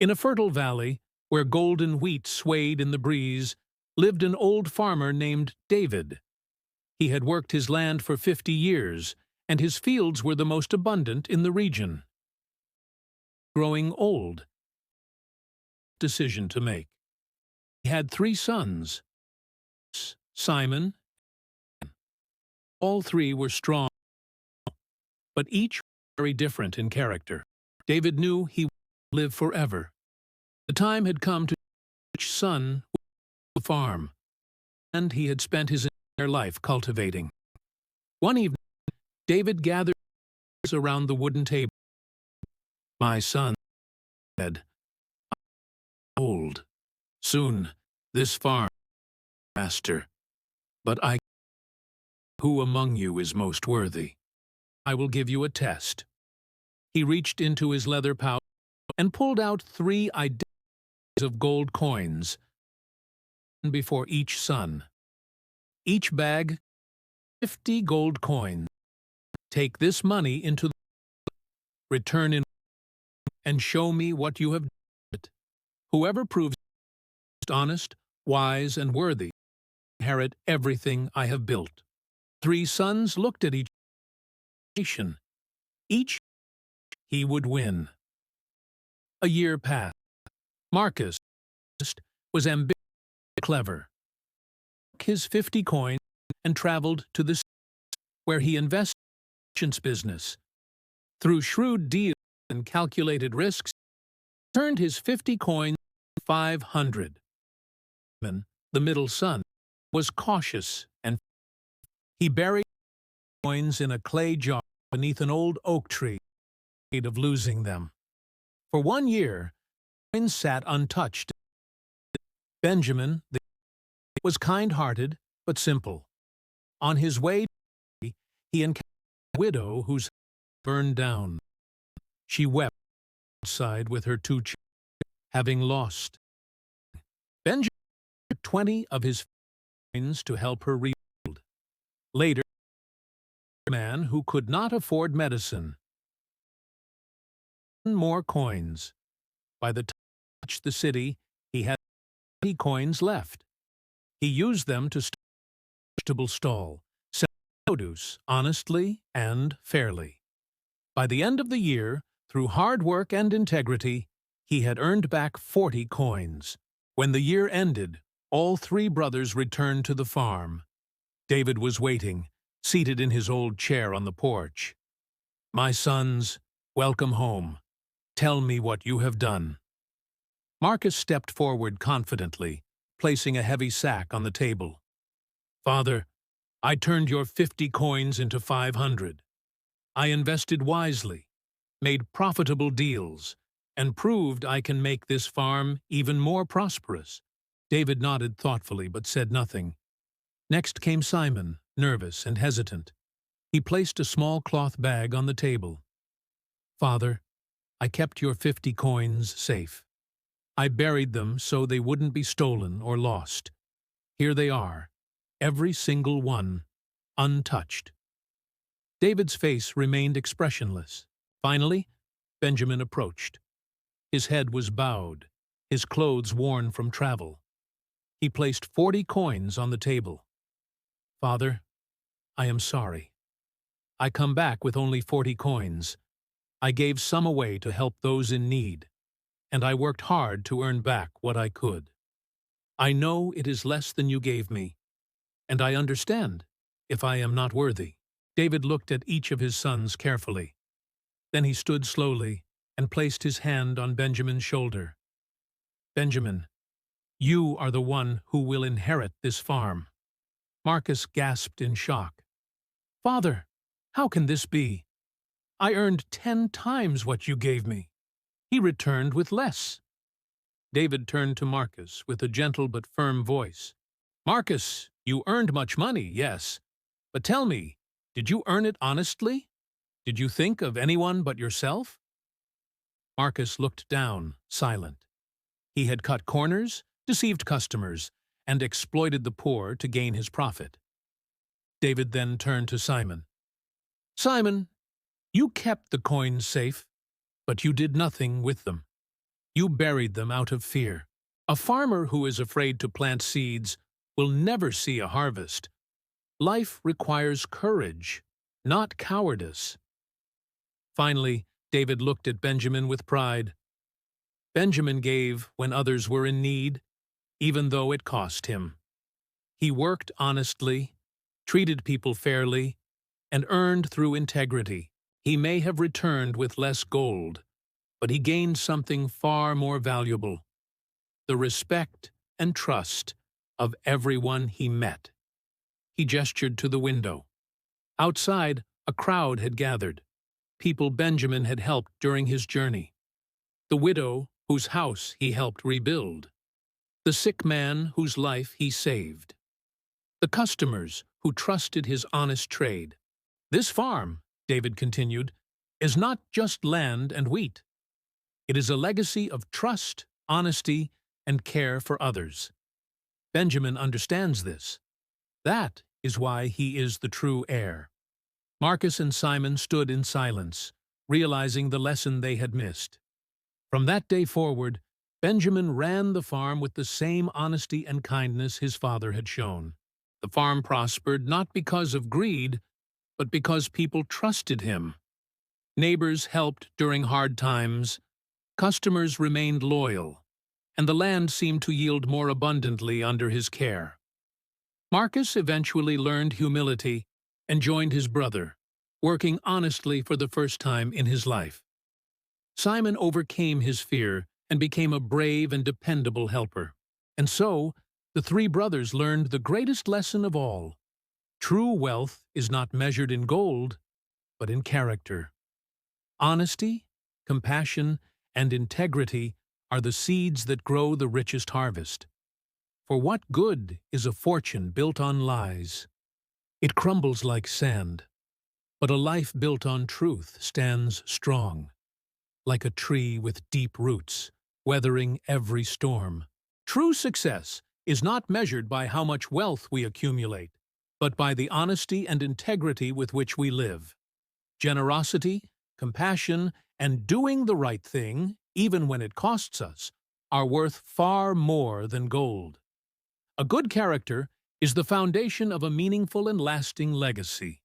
In a fertile valley, where golden wheat swayed in the breeze, lived an old farmer named David. He had worked his land for 50 years, and his fields were the most abundant in the region. Growing old, decision to make. He had 3 sons, Simon. All 3 were strong, but each very different in character. David knew he would live forever. The time had come to each son the farm, and he had spent his entire life cultivating. One evening, David gathered around the wooden table. "My son," he said, "I'm old. Soon, this farm, master. But who among you is most worthy? I will give you a test." He reached into his leather pouch and pulled out 3 identical of gold coins before each son. Each bag, 50 gold coins. "Take this money into the return in and show me what you have done. Whoever proves honest, wise, and worthy inherit everything I have built." 3 sons looked at each other. Each he would win. A year passed. Marcus was ambitious and clever. He took his 50 coins and traveled to the city, where he invested in merchant's business. Through shrewd deals and calculated risks, he turned his 50 coins into 500. Simon, the middle son, was cautious and he buried the coins in a clay jar beneath an old oak tree, afraid of losing them. For 1 year, the coins sat untouched. Benjamin was kind-hearted but simple. On his way to the city, he encountered a widow whose house burned down. She wept outside with her 2 children, having lost. Benjamin took 20 of his coins to help her rebuild. Later, a man who could not afford medicine. More coins. By the time he reached the city, he had 30 coins left. He used them to start a vegetable stall, selling produce honestly and fairly. By the end of the year, through hard work and integrity, he had earned back 40 coins. When the year ended, all 3 brothers returned to the farm. David was waiting, seated in his old chair on the porch. "My sons, welcome home. Tell me what you have done." Marcus stepped forward confidently, placing a heavy sack on the table. "Father, I turned your 50 coins into 500. I invested wisely, made profitable deals, and proved I can make this farm even more prosperous." David nodded thoughtfully but said nothing. Next came Simon, nervous and hesitant. He placed a small cloth bag on the table. "Father, I kept your 50 coins safe. I buried them so they wouldn't be stolen or lost. Here they are, every single one, untouched." David's face remained expressionless. Finally, Benjamin approached. His head was bowed, his clothes worn from travel. He placed 40 coins on the table. "Father, I am sorry. I come back with only 40 coins. I gave some away to help those in need, and I worked hard to earn back what I could. I know it is less than you gave me, and I understand if I am not worthy." David looked at each of his sons carefully. Then he stood slowly and placed his hand on Benjamin's shoulder. "Benjamin, you are the one who will inherit this farm." Marcus gasped in shock. "Father, how can this be? I earned 10 times what you gave me." He returned with less. David turned to Marcus with a gentle but firm voice. "Marcus, you earned much money, yes. But tell me, did you earn it honestly? Did you think of anyone but yourself?" Marcus looked down, silent. He had cut corners, deceived customers, and exploited the poor to gain his profit. David then turned to Simon. "Simon, you kept the coins safe, but you did nothing with them. You buried them out of fear. A farmer who is afraid to plant seeds will never see a harvest. Life requires courage, not cowardice. Finally, David looked at Benjamin with pride. Benjamin gave when others were in need, even though it cost him. He worked honestly, treated people fairly, and earned through integrity. He may have returned with less gold, but he gained something far more valuable: the respect and trust of everyone he met. He gestured to the window. Outside, a crowd had gathered, people Benjamin had helped during his journey. The widow whose house he helped rebuild. The sick man whose life he saved. The customers who trusted his honest trade. This farm, David continued, is not just land and wheat. It is a legacy of trust, honesty, and care for others. Benjamin understands this. That is why he is the true heir. Marcus and Simon stood in silence, realizing the lesson they had missed. From that day forward, Benjamin ran the farm with the same honesty and kindness his father had shown. The farm prospered not because of greed, but because people trusted him. Neighbors helped during hard times, customers remained loyal, and the land seemed to yield more abundantly under his care. Marcus eventually learned humility and joined his brother, working honestly for the first time in his life. Simon overcame his fear and became a brave and dependable helper. And so, the three brothers learned the greatest lesson of all. True wealth is not measured in gold, but in character. Honesty, compassion, and integrity are the seeds that grow the richest harvest. For what good is a fortune built on lies? It crumbles like sand. But a life built on truth stands strong, like a tree with deep roots, weathering every storm. True success is not measured by how much wealth we accumulate, but by the honesty and integrity with which we live. Generosity, compassion, and doing the right thing, even when it costs us, are worth far more than gold. A good character is the foundation of a meaningful and lasting legacy.